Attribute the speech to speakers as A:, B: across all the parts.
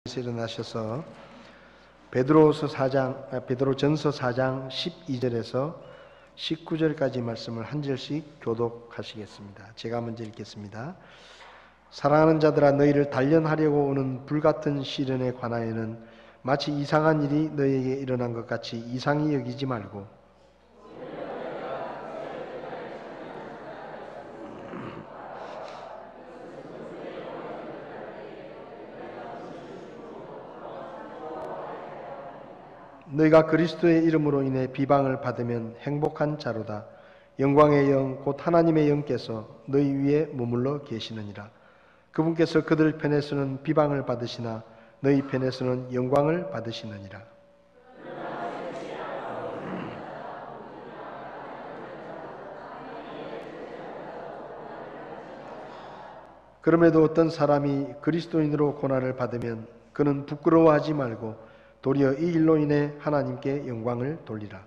A: 일어나셔서 베드로전서 4장 12절에서 19절까지 말씀을 한 절씩 교독하시겠습니다. 제가 먼저 읽겠습니다. 사랑하는 자들아, 너희를 단련하려고 오는 불같은 시련에 관하여는 마치 이상한 일이 너희에게 일어난 것 같이 이상히 여기지 말고 너희가 그리스도의 이름으로 인해 비방을 받으면 행복한 자로다. 영광의 영 곧 하나님의 영께서 너희 위에 머물러 계시느니라. 그분께서 그들 편에서는 비방을 받으시나 너희 편에서는 영광을 받으시느니라. 그럼에도 어떤 사람이 그리스도인으로 고난을 받으면 그는 부끄러워하지 말고 도리어 이 일로 인해 하나님께 영광을 돌리라.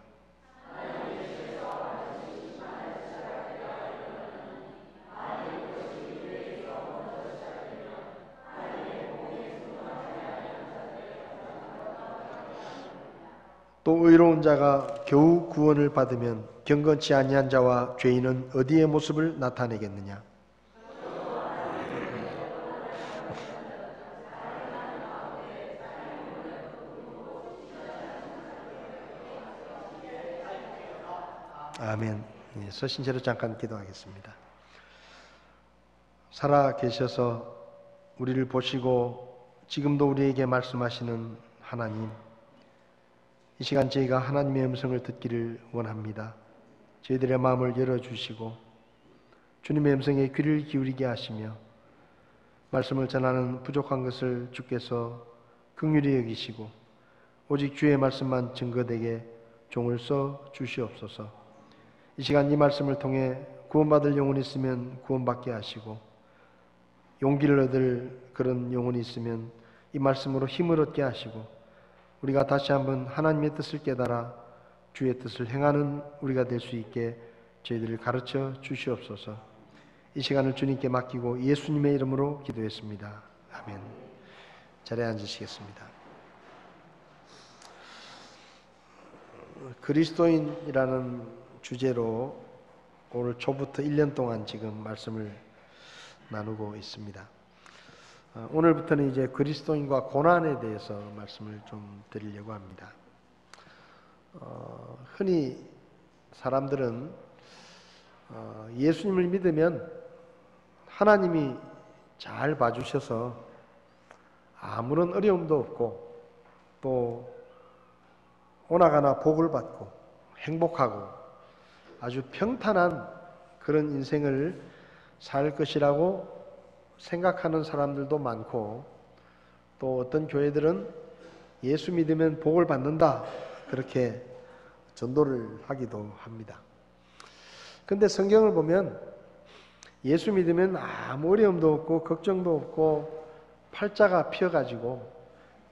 A: 또 의로운 자가 겨우 구원을 받으면 경건치 아니한 자와 죄인은 어디에 모습을 나타내겠느냐? 아멘. 서신 채로 잠깐 기도하겠습니다. 살아 계셔서 우리를 보시고 지금도 우리에게 말씀하시는 하나님, 이 시간 저희가 하나님의 음성을 듣기를 원합니다. 저희들의 마음을 열어주시고 주님의 음성에 귀를 기울이게 하시며 말씀을 전하는 부족한 것을 주께서 긍휼히 여기시고 오직 주의 말씀만 증거되게 종을 써 주시옵소서. 이 시간 이 말씀을 통해 구원받을 영혼이 있으면 구원받게 하시고 용기를 얻을 그런 영혼이 있으면 이 말씀으로 힘을 얻게 하시고 우리가 다시 한번 하나님의 뜻을 깨달아 주의 뜻을 행하는 우리가 될 수 있게 저희들을 가르쳐 주시옵소서. 이 시간을 주님께 맡기고 예수님의 이름으로 기도했습니다. 아멘. 자리에 앉으시겠습니다. 그리스도인이라는 주제로 오늘 초부터 1년 동안 지금 말씀을 나누고 있습니다. 오늘부터는 이제 그리스도인과 고난에 대해서 말씀을 좀 드리려고 합니다. 흔히 사람들은 예수님을 믿으면 하나님이 잘 봐주셔서 아무런 어려움도 없고 또 오나가나 복을 받고 행복하고 아주 평탄한 그런 인생을 살 것이라고 생각하는 사람들도 많고 또 어떤 교회들은 예수 믿으면 복을 받는다 그렇게 전도를 하기도 합니다. 그런데 성경을 보면 예수 믿으면 아무 어려움도 없고 걱정도 없고 팔자가 피어가지고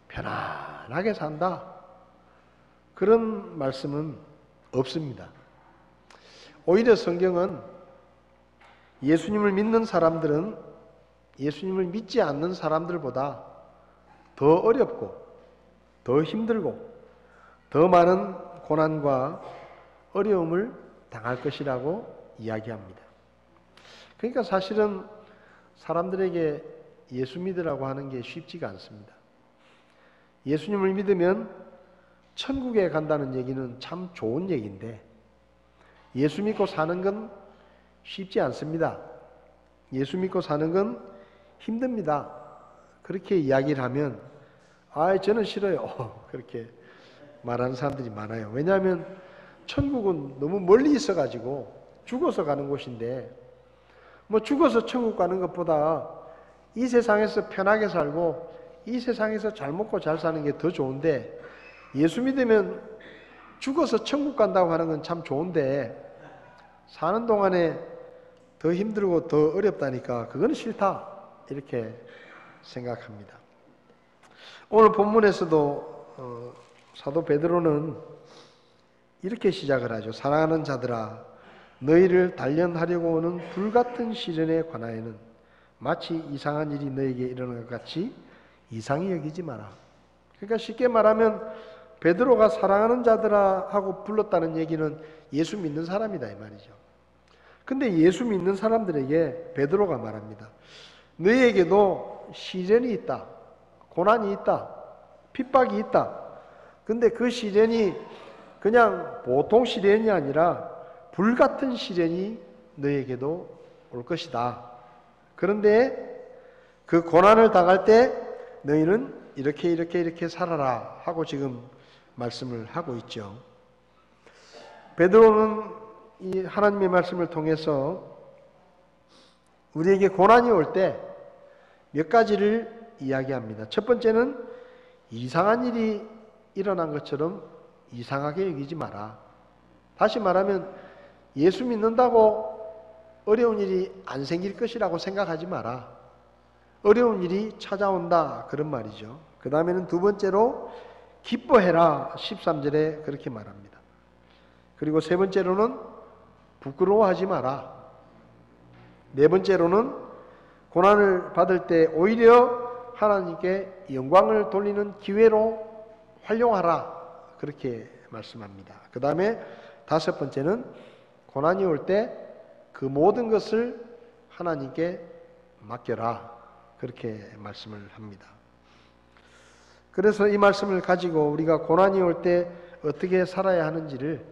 A: 편안하게 산다 그런 말씀은 없습니다. 오히려 성경은 예수님을 믿는 사람들은 예수님을 믿지 않는 사람들보다 더 어렵고 더 힘들고 더 많은 고난과 어려움을 당할 것이라고 이야기합니다. 그러니까 사실은 사람들에게 예수 믿으라고 하는 게 쉽지가 않습니다. 예수님을 믿으면 천국에 간다는 얘기는 참 좋은 얘기인데 예수 믿고 사는 건 쉽지 않습니다. 예수 믿고 사는 건 힘듭니다. 그렇게 이야기를 하면 저는 싫어요. 그렇게 말하는 사람들이 많아요. 왜냐하면 천국은 너무 멀리 있어가지고 죽어서 가는 곳인데 뭐 죽어서 천국 가는 것보다 이 세상에서 편하게 살고 이 세상에서 잘 먹고 잘 사는 게 더 좋은데 예수 믿으면 죽어서 천국 간다고 하는 건 참 좋은데 사는 동안에 더 힘들고 더 어렵다니까 그건 싫다 이렇게 생각합니다. 오늘 본문에서도 사도 베드로는 이렇게 시작을 하죠. 사랑하는 자들아, 너희를 단련하려고 오는 불같은 시련에 관하여는 마치 이상한 일이 너에게 일어난 것 같이 이상히 여기지 마라. 그러니까 쉽게 말하면 베드로가 사랑하는 자들아 하고 불렀다는 얘기는 예수 믿는 사람이다 이 말이죠. 근데 예수 믿는 사람들에게 베드로가 말합니다. 너희에게도 시련이 있다. 고난이 있다. 핍박이 있다. 근데 그 시련이 그냥 보통 시련이 아니라 불같은 시련이 너희에게도 올 것이다. 그런데 그 고난을 당할 때 너희는 이렇게 살아라 하고 지금 말씀을 하고 있죠. 베드로는 이 하나님의 말씀을 통해서 우리에게 고난이 올 때 몇 가지를 이야기합니다. 첫 번째는 이상한 일이 일어난 것처럼 이상하게 여기지 마라. 다시 말하면 예수 믿는다고 어려운 일이 안 생길 것이라고 생각하지 마라. 어려운 일이 찾아온다 그런 말이죠. 그 다음에는 두 번째로 기뻐해라 13절에 그렇게 말합니다. 그리고 세 번째로는 부끄러워하지 마라. 네 번째로는 고난을 받을 때 오히려 하나님께 영광을 돌리는 기회로 활용하라 그렇게 말씀합니다. 그 다음에 다섯 번째는 고난이 올 때 그 모든 것을 하나님께 맡겨라 그렇게 말씀을 합니다. 그래서 이 말씀을 가지고 우리가 고난이 올 때 어떻게 살아야 하는지를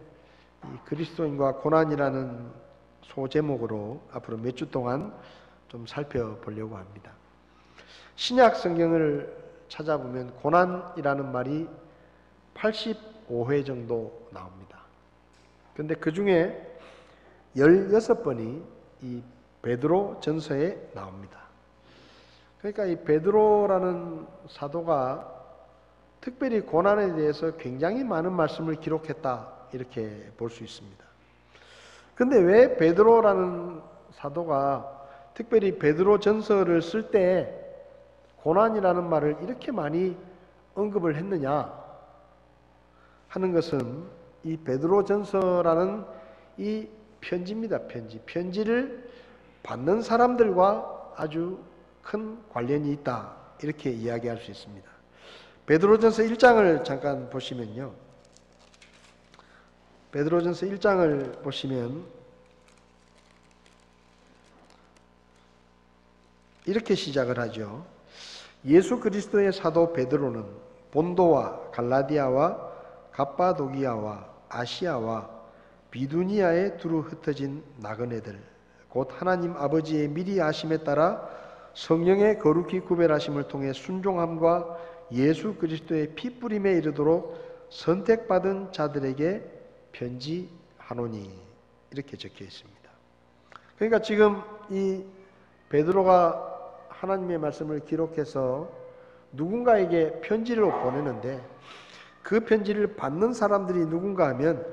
A: 이 그리스도인과 고난이라는 소제목으로 앞으로 몇 주 동안 좀 살펴보려고 합니다. 신약 성경을 찾아보면 고난이라는 말이 85회 정도 나옵니다. 그런데 그 중에 16번이 이 베드로 전서에 나옵니다. 그러니까 이 베드로라는 사도가 특별히 고난에 대해서 굉장히 많은 말씀을 기록했다 이렇게 볼 수 있습니다. 그런데 왜 베드로라는 사도가 특별히 베드로 전서를 쓸 때 고난이라는 말을 이렇게 많이 언급을 했느냐 하는 것은 이 베드로 전서라는 이 편지입니다. 편지를 받는 사람들과 아주 큰 관련이 있다 이렇게 이야기할 수 있습니다. 베드로전서 1장을 잠깐 보시면요. 베드로전서 1장을 보시면 이렇게 시작을 하죠. 예수 그리스도의 사도 베드로는 본도와 갈라디아와 갑바도기아와 아시아와 비두니아에 두루 흩어진 나그네들 곧 하나님 아버지의 미리 아심에 따라 성령의 거룩히 구별하심을 통해 순종함과 예수 그리스도의 피뿌림에 이르도록 선택받은 자들에게 편지하노니 이렇게 적혀 있습니다. 그러니까 지금 이 베드로가 하나님의 말씀을 기록해서 누군가에게 편지를 보내는데 그 편지를 받는 사람들이 누군가 하면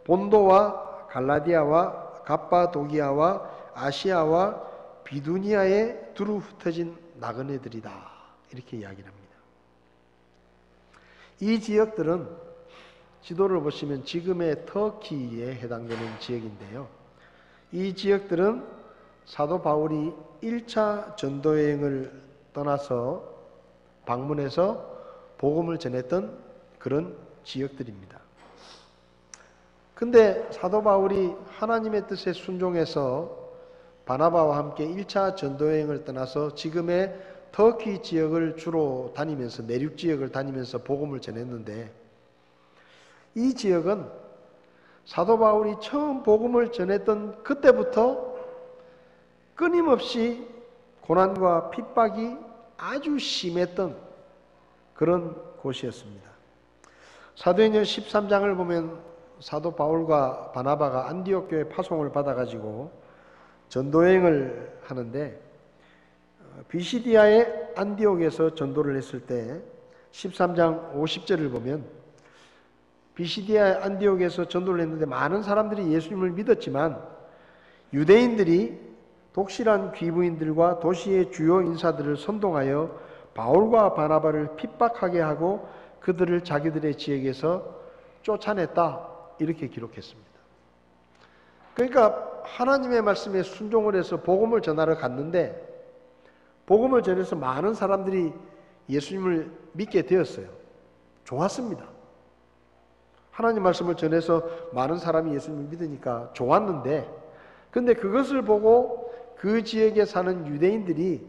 A: 본도와 갈라디아와 갑바도기아와 아시아와 비두니아에 두루 흩어진 나그네들이다 이렇게 이야기를 합니다. 이 지역들은 지도를 보시면 지금의 터키에 해당되는 지역인데요. 이 지역들은 사도 바울이 1차 전도여행을 떠나서 방문해서 복음을 전했던 그런 지역들입니다. 근데 사도 바울이 하나님의 뜻에 순종해서 바나바와 함께 1차 전도여행을 떠나서 지금의 터키 지역을 주로 다니면서 내륙 지역을 다니면서 복음을 전했는데 이 지역은 사도 바울이 처음 복음을 전했던 그때부터 끊임없이 고난과 핍박이 아주 심했던 그런 곳이었습니다. 사도행전 13장을 보면 사도 바울과 바나바가 안디옥 교회 파송을 받아가지고 전도여행을 하는데 비시디아의 안디옥에서 전도를 했을 때 13장 50절을 보면 비시디아 안디옥에서 전도를 했는데 많은 사람들이 예수님을 믿었지만 유대인들이 독실한 귀부인들과 도시의 주요 인사들을 선동하여 바울과 바나바를 핍박하게 하고 그들을 자기들의 지역에서 쫓아냈다 이렇게 기록했습니다. 그러니까 하나님의 말씀에 순종을 해서 복음을 전하러 갔는데 복음을 전해서 많은 사람들이 예수님을 믿게 되었어요. 좋았습니다. 하나님 말씀을 전해서 많은 사람이 예수님을 믿으니까 좋았는데, 근데 그것을 보고 그 지역에 사는 유대인들이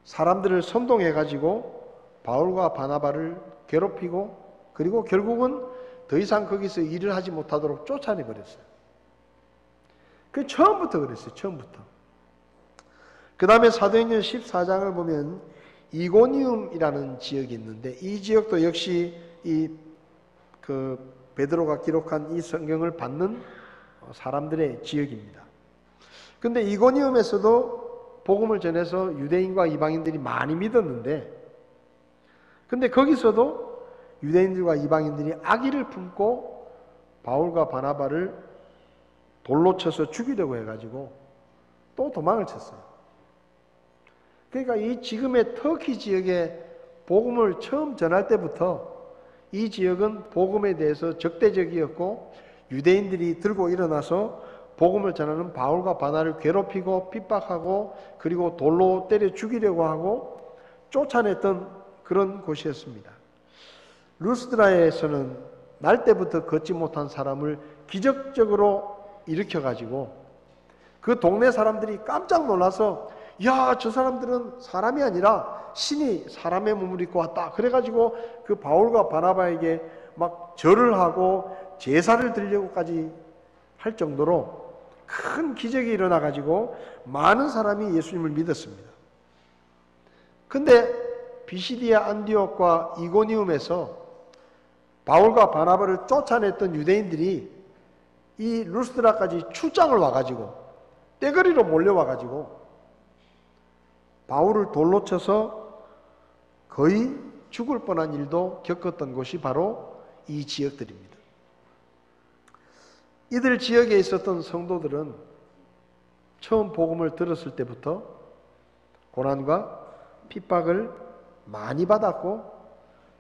A: 사람들을 선동해가지고 바울과 바나바를 괴롭히고, 그리고 결국은 더 이상 거기서 일을 하지 못하도록 쫓아내버렸어요. 그 처음부터 그랬어요. 처음부터. 그 다음에 사도행전 14장을 보면 이고니움이라는 지역이 있는데, 이 지역도 역시 베드로가 기록한 이 성경을 받는 사람들의 지역입니다. 근데 이고니움에서도 복음을 전해서 유대인과 이방인들이 많이 믿었는데, 근데 거기서도 유대인들과 이방인들이 악의를 품고 바울과 바나바를 돌로 쳐서 죽이려고 해가지고 또 도망을 쳤어요. 그러니까 이 지금의 터키 지역에 복음을 처음 전할 때부터 이 지역은 복음에 대해서 적대적이었고, 유대인들이 들고 일어나서 복음을 전하는 바울과 바나를 괴롭히고 핍박하고, 그리고 돌로 때려 죽이려고 하고 쫓아냈던 그런 곳이었습니다. 루스드라에서는 날 때부터 걷지 못한 사람을 기적적으로 일으켜가지고 그 동네 사람들이 깜짝 놀라서, 야, 저 사람들은 사람이 아니라 신이 사람의 몸을 입고 왔다. 그래가지고 그 바울과 바나바에게 막 절을 하고 제사를 드리려고까지 할 정도로 큰 기적이 일어나가지고 많은 사람이 예수님을 믿었습니다. 근데 비시디아 안디옥과 이고니움에서 바울과 바나바를 쫓아냈던 유대인들이 이 루스드라까지 출장을 와가지고 떼거리로 몰려와가지고 바울을 돌로 쳐서 거의 죽을 뻔한 일도 겪었던 곳이 바로 이 지역들입니다. 이들 지역에 있었던 성도들은 처음 복음을 들었을 때부터 고난과 핍박을 많이 받았고,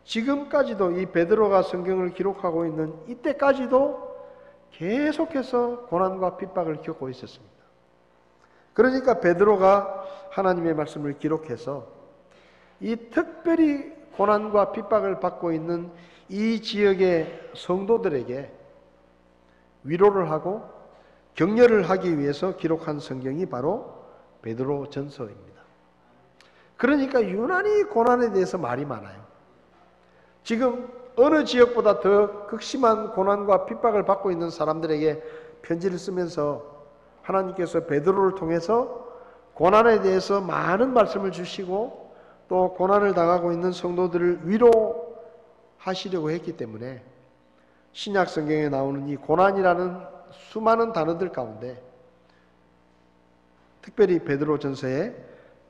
A: 지금까지도 이 베드로가 성경을 기록하고 있는 이때까지도 계속해서 고난과 핍박을 겪고 있었습니다. 그러니까 베드로가 하나님의 말씀을 기록해서 이 특별히 고난과 핍박을 받고 있는 이 지역의 성도들에게 위로를 하고 격려를 하기 위해서 기록한 성경이 바로 베드로 전서입니다. 그러니까 유난히 고난에 대해서 말이 많아요. 지금 어느 지역보다 더 극심한 고난과 핍박을 받고 있는 사람들에게 편지를 쓰면서 하나님께서 베드로를 통해서 고난에 대해서 많은 말씀을 주시고 또 고난을 당하고 있는 성도들을 위로하시려고 했기 때문에 신약 성경에 나오는 이 고난이라는 수많은 단어들 가운데 특별히 베드로 전서에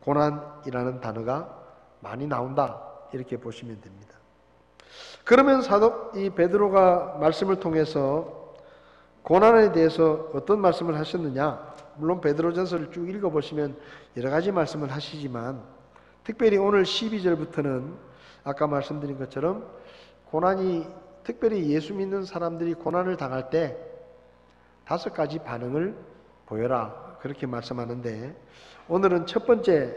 A: 고난이라는 단어가 많이 나온다, 이렇게 보시면 됩니다. 그러면 이 베드로가 말씀을 통해서 고난에 대해서 어떤 말씀을 하셨느냐? 물론 베드로전서를 쭉 읽어보시면 여러 가지 말씀을 하시지만 특별히 오늘 12절부터는 아까 말씀드린 것처럼 고난이, 특별히 예수 믿는 사람들이 고난을 당할 때 5가지 반응을 보여라, 그렇게 말씀하는데, 오늘은 첫 번째,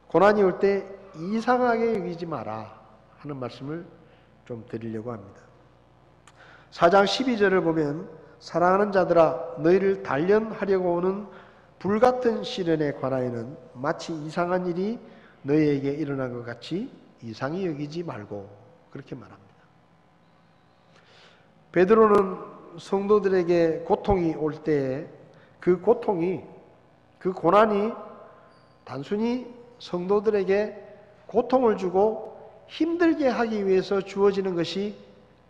A: 고난이 올 때 이상하게 여기지 마라 하는 말씀을 좀 드리려고 합니다. 4장 12절을 보면, 사랑하는 자들아 너희를 단련하려고 오는 불같은 시련에 관하여는 마치 이상한 일이 너희에게 일어난 것 같이 이상히 여기지 말고, 그렇게 말합니다. 베드로는 성도들에게 고통이 올 때 그 고통이, 그 고난이 단순히 성도들에게 고통을 주고 힘들게 하기 위해서 주어지는 것이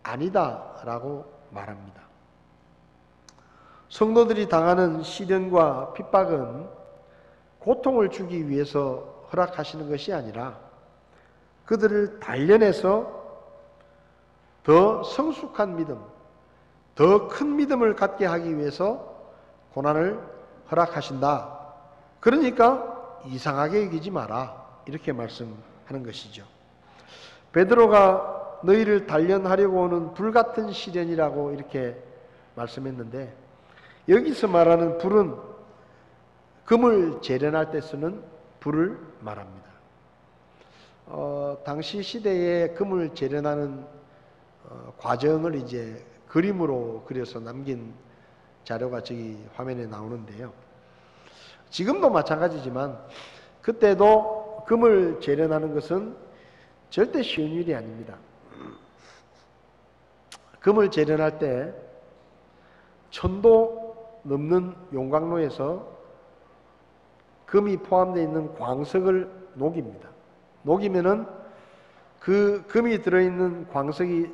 A: 아니다라고 말합니다. 성도들이 당하는 시련과 핍박은 고통을 주기 위해서 허락하시는 것이 아니라 그들을 단련해서 더 성숙한 믿음, 더 큰 믿음을 갖게 하기 위해서 고난을 허락하신다. 그러니까 이상하게 여기지 마라, 이렇게 말씀하는 것이죠. 베드로가 너희를 단련하려고 오는 불같은 시련이라고 이렇게 말씀했는데, 여기서 말하는 불은 금을 재련할 때 쓰는 불을 말합니다. 당시 시대에 금을 재련하는 과정을 이제 그림으로 그려서 남긴 자료가 저기 화면에 나오는데요. 지금도 마찬가지지만 그때도 금을 재련하는 것은 절대 쉬운 일이 아닙니다. 금을 재련할 때 1000도 넘는 용광로에서 금이 포함되어 있는 광석을 녹입니다. 녹이면은 그 금이 들어있는 광석이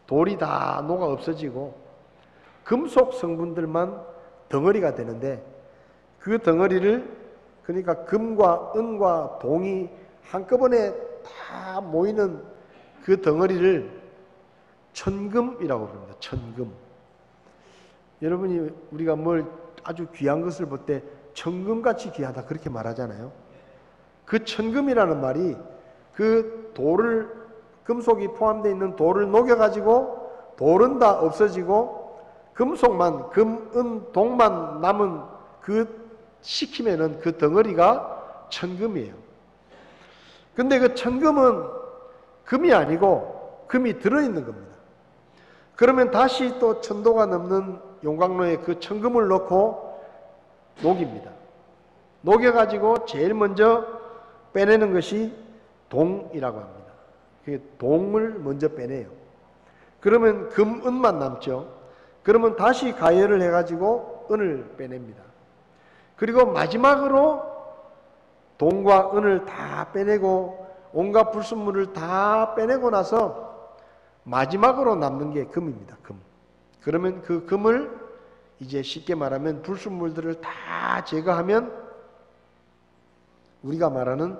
A: 돌이 다 녹아 없어지고 금속 성분들만 덩어리가 되는데, 그 덩어리를, 그러니까 금과 은과 동이 한꺼번에 다 모이는 그 덩어리를 천금이라고 부릅니다. 천금. 여러분이 우리가 뭘 아주 귀한 것을 볼 때 천금같이 귀하다 그렇게 말하잖아요. 그 천금이라는 말이 그 돌을, 금속이 포함되어 있는 돌을 녹여가지고 돌은 다 없어지고 금속만, 금, 은, 동만 남은 그 식히면은 그 덩어리가 천금이에요. 근데 그 천금은 금이 아니고 금이 들어있는 겁니다. 그러면 다시 또 1000도가 넘는 용광로에 그 천금을 넣고 녹입니다. 녹여가지고 제일 먼저 빼내는 것이 동이라고 합니다. 동을 먼저 빼내요. 그러면 금, 은만 남죠. 그러면 다시 가열을 해가지고 은을 빼냅니다. 그리고 마지막으로 동과 은을 다 빼내고 온갖 불순물을 다 빼내고 나서 마지막으로 남는 게 금입니다. 금. 그러면 그 금을 이제 쉽게 말하면 불순물들을 다 제거하면 우리가 말하는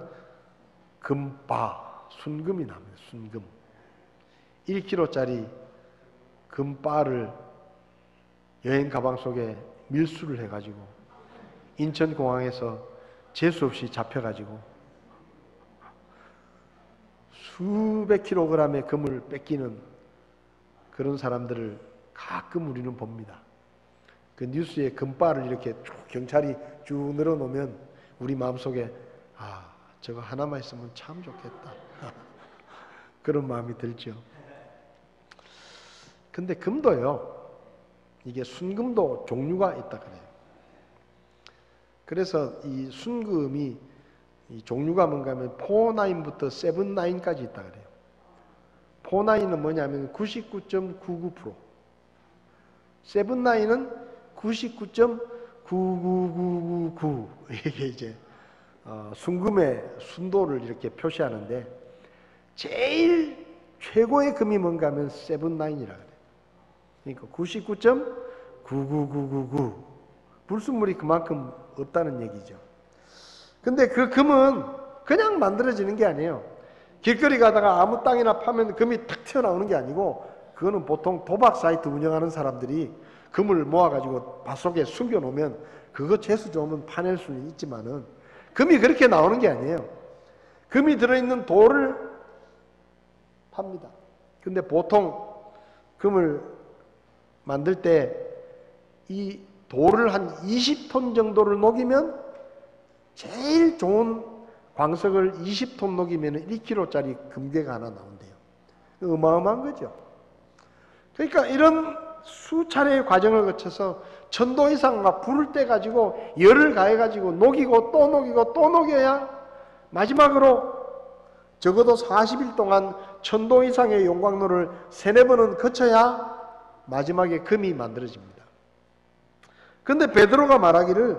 A: 금바, 순금이 납니다. 순금. 1kg짜리 금바를 여행 가방 속에 밀수를 해가지고 인천공항에서 재수없이 잡혀가지고 수백 킬로그램의 금을 뺏기는 그런 사람들을 가끔 우리는 봅니다. 그 뉴스에 금바를 이렇게 쭉 경찰이 쭉 늘어놓으면 우리 마음속에 저거 하나만 있으면 참 좋겠다 그런 마음이 들죠. 근데 금도요, 이게 순금도 종류가 있다 그래요. 그래서 이 순금이 이 종류가 뭔가 하면 4,9부터 7,9까지 있다 그래요. 4,9는 뭐냐면 99.99%, 7,9는 99.99999 이게 이제 순금의 순도를 이렇게 표시하는데, 제일 최고의 금이 뭔가 하면 7,9이라 그래요. 그러니까 99.99999 불순물이 그만큼 없다는 얘기죠. 근데 그 금은 그냥 만들어지는 게 아니에요. 길거리 가다가 아무 땅이나 파면 금이 탁 튀어나오는 게 아니고, 그거는 보통 도박 사이트 운영하는 사람들이 금을 모아가지고 밭속에 숨겨놓으면 그거 재수 좋으면 파낼 수는 있지만은 금이 그렇게 나오는 게 아니에요. 금이 들어있는 돌을 팝니다. 근데 보통 금을 만들 때 이 돌을 한 20톤 정도를 녹이면, 제일 좋은 광석을 20톤 녹이면 1kg짜리 금괴가 하나 나온대요. 어마어마한 거죠. 그러니까 이런 수차례의 과정을 거쳐서 1000도 이상 막 불을 떼 가지고 열을 가해 가지고 녹이고 또 녹이고 또 녹여야 마지막으로 적어도 40일 동안 1000도 이상의 용광로를 3-4번은 거쳐야 마지막에 금이 만들어집니다. 근데 베드로가 말하기를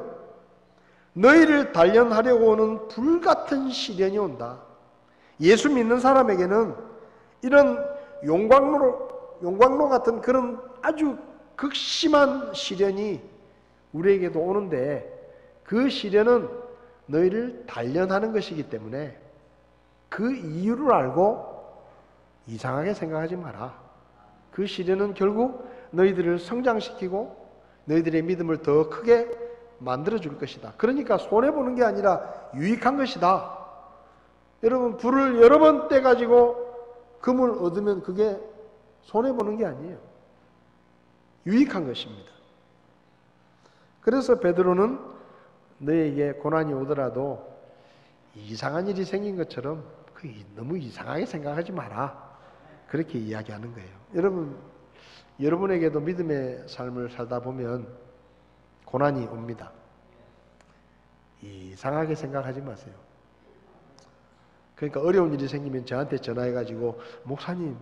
A: 너희를 단련하려고 오는 불같은 시련이 온다. 예수 믿는 사람에게는 이런 용광로 같은 그런 아주 극심한 시련이 우리에게도 오는데, 그 시련은 너희를 단련하는 것이기 때문에 그 이유를 알고 이상하게 생각하지 마라. 그 시련은 결국 너희들을 성장시키고 너희들의 믿음을 더 크게 만들어줄 것이다. 그러니까 손해보는 게 아니라 유익한 것이다. 여러분, 불을 여러 번 떼가지고 금을 얻으면 그게 손해보는 게 아니에요. 유익한 것입니다. 그래서 베드로는 너희에게 고난이 오더라도 이상한 일이 생긴 것처럼 너무 이상하게 생각하지 마라. 그렇게 이야기하는 거예요. 여러분에게도 믿음의 삶을 살다 보면 고난이 옵니다. 이상하게 생각하지 마세요. 그러니까 어려운 일이 생기면 저한테 전화해가지고 목사님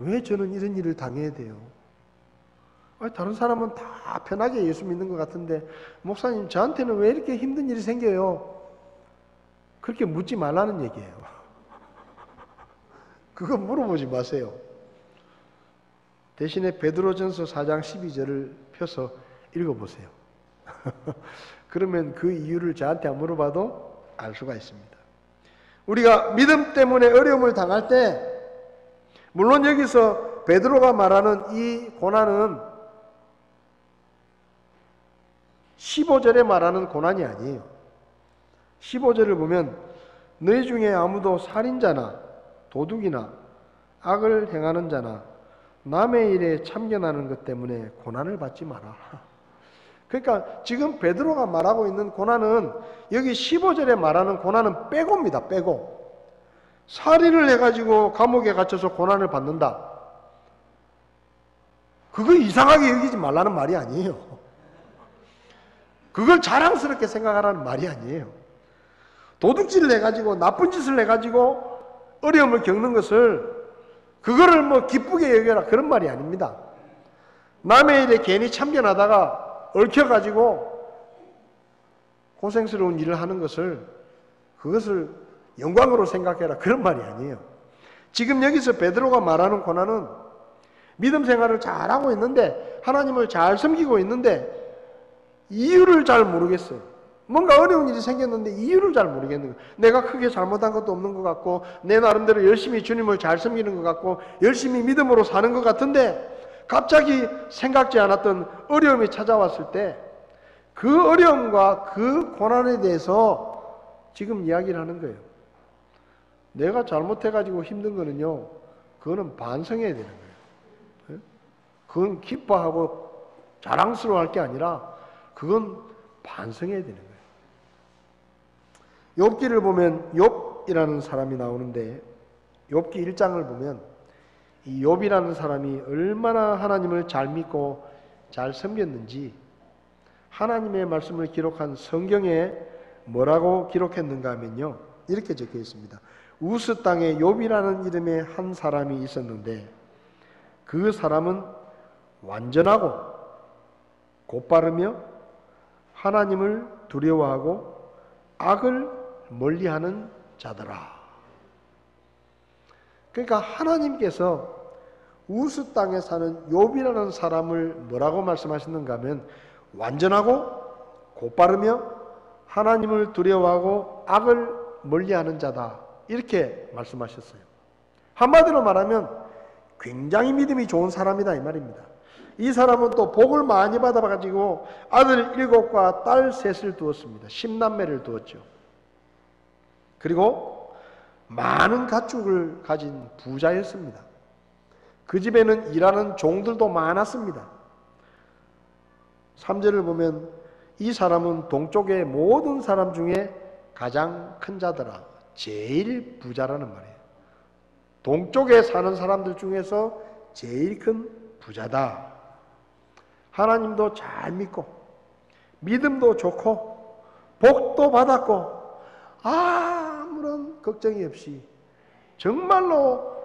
A: 왜 저는 이런 일을 당해야 돼요? 다른 사람은 다 편하게 예수 믿는 것 같은데 목사님 저한테는 왜 이렇게 힘든 일이 생겨요? 그렇게 묻지 말라는 얘기예요. 그거 물어보지 마세요. 대신에 베드로전서 4장 12절을 펴서 읽어보세요. 그러면 그 이유를 저한테 안 물어봐도 알 수가 있습니다. 우리가 믿음 때문에 어려움을 당할 때, 물론 여기서 베드로가 말하는 이 고난은 15절에 말하는 고난이 아니에요. 15절을 보면 너희 중에 아무도 살인자나 도둑이나 악을 행하는 자나 남의 일에 참견하는 것 때문에 고난을 받지 마라. 그러니까 지금 베드로가 말하고 있는 고난은 여기 15절에 말하는 고난은 빼고입니다. 빼고. 살인을 해가지고 감옥에 갇혀서 고난을 받는다. 그거 이상하게 여기지 말라는 말이 아니에요. 그걸 자랑스럽게 생각하라는 말이 아니에요. 도둑질을 해가지고 나쁜 짓을 해가지고 어려움을 겪는 것을 그거를 뭐 기쁘게 여겨라 그런 말이 아닙니다. 남의 일에 괜히 참견하다가 얽혀가지고 고생스러운 일을 하는 그것을 영광으로 생각해라 그런 말이 아니에요. 지금 여기서 베드로가 말하는 고난은 믿음 생활을 잘하고 있는데 하나님을 잘 섬기고 있는데 이유를 잘 모르겠어요. 뭔가 어려운 일이 생겼는데 이유를 잘 모르겠는 거예요. 내가 크게 잘못한 것도 없는 것 같고 내 나름대로 열심히 주님을 잘 섬기는 것 같고 열심히 믿음으로 사는 것 같은데 갑자기 생각지 않았던 어려움이 찾아왔을 때 그 어려움과 그 고난에 대해서 지금 이야기를 하는 거예요. 내가 잘못해가지고 힘든 거는요, 그거는 반성해야 되는 거예요. 그건 기뻐하고 자랑스러워할 게 아니라 그건 반성해야 되는 거예요. 욥기를 보면 욥이라는 사람이 나오는데 욥기 1장을 보면 이 욥이라는 사람이 얼마나 하나님을 잘 믿고 잘 섬겼는지 하나님의 말씀을 기록한 성경에 뭐라고 기록했는가 하면요, 이렇게 적혀 있습니다. 우스 땅에 욥이라는 이름의 한 사람이 있었는데 그 사람은 완전하고 곧바르며 하나님을 두려워하고 악을 멀리하는 자더라. 그러니까 하나님께서 우스 땅에 사는 욥이라는 사람을 뭐라고 말씀하셨는가 하면 완전하고 곧바르며 하나님을 두려워하고 악을 멀리하는 자다 이렇게 말씀하셨어요. 한마디로 말하면 굉장히 믿음이 좋은 사람이다 이 말입니다. 이 사람은 또 복을 많이 받아가지고 아들 7과 딸 3을 두었습니다. 10남매를 두었죠. 그리고 많은 가축을 가진 부자였습니다. 그 집에는 일하는 종들도 많았습니다. 3절을 보면 이 사람은 동쪽의 모든 사람 중에 가장 큰 자더라. 제일 부자라는 말이에요. 동쪽에 사는 사람들 중에서 제일 큰 부자다. 하나님도 잘 믿고 믿음도 좋고 복도 받았고 아무런 걱정이 없이 정말로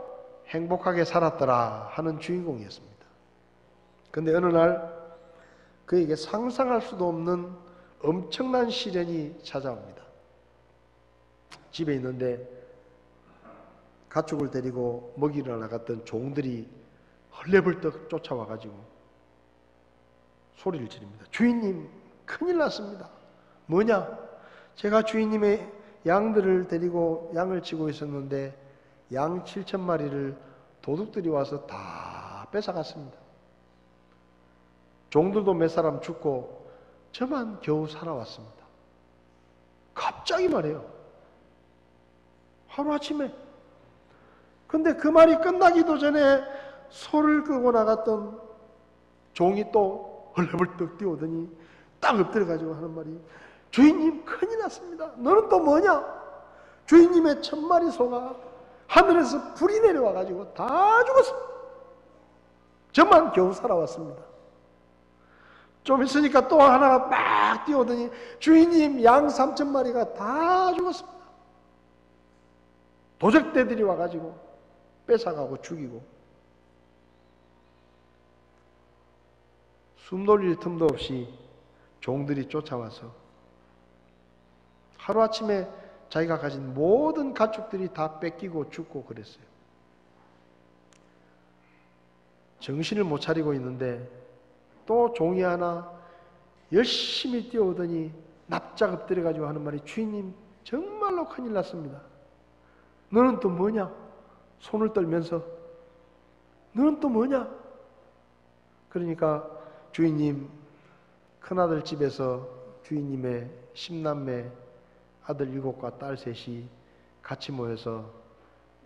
A: 행복하게 살았더라 하는 주인공이었습니다. 그런데 어느 날 그에게 상상할 수도 없는 엄청난 시련이 찾아옵니다. 집에 있는데 가축을 데리고 먹이러 나갔던 종들이 헐레벌떡 쫓아와가지고 소리를 지릅니다. 주인님, 큰일 났습니다. 뭐냐? 제가 주인님의 양들을 데리고 양을 치고 있었는데 양 7,000마리를 도둑들이 와서 다 뺏어갔습니다. 종들도 몇 사람 죽고 저만 겨우 살아왔습니다. 갑자기 말해요. 하루아침에. 근데 그 말이 끝나기도 전에 소를 끄고 나갔던 종이 또 헐레벌떡 뛰어오더니 딱 엎드려가지고 하는 말이 주인님 큰일 났습니다. 너는 또 뭐냐? 주인님의 1000마리 소가 하늘에서 불이 내려와가지고 다 죽었습니다. 저만 겨우 살아왔습니다. 좀 있으니까 또 하나가 막 뛰어오더니 주인님 양 3000마리가 다 죽었습니다. 도적대들이 와가지고 뺏어가고 죽이고 숨 돌릴 틈도 없이 종들이 쫓아와서 하루아침에 자기가 가진 모든 가축들이 다 뺏기고 죽고 그랬어요. 정신을 못 차리고 있는데 또 종이 하나 열심히 뛰어오더니 납작 엎드려가지고 하는 말이 주인님 정말로 큰일 났습니다. 너는 또 뭐냐? 손을 떨면서 너는 또 뭐냐? 그러니까 주인님 큰아들 집에서 주인님의 10남매 아들 7과 딸 3이 같이 모여서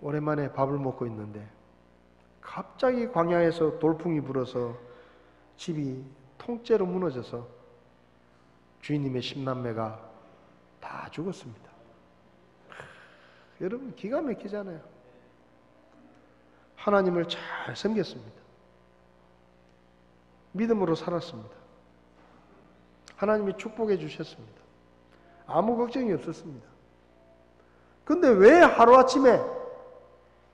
A: 오랜만에 밥을 먹고 있는데 갑자기 광야에서 돌풍이 불어서 집이 통째로 무너져서 주인님의 10남매가 다 죽었습니다. 여러분 기가 막히잖아요. 하나님을 잘 섬겼습니다. 믿음으로 살았습니다. 하나님이 축복해 주셨습니다. 아무 걱정이 없었습니다. 근데 왜 하루아침에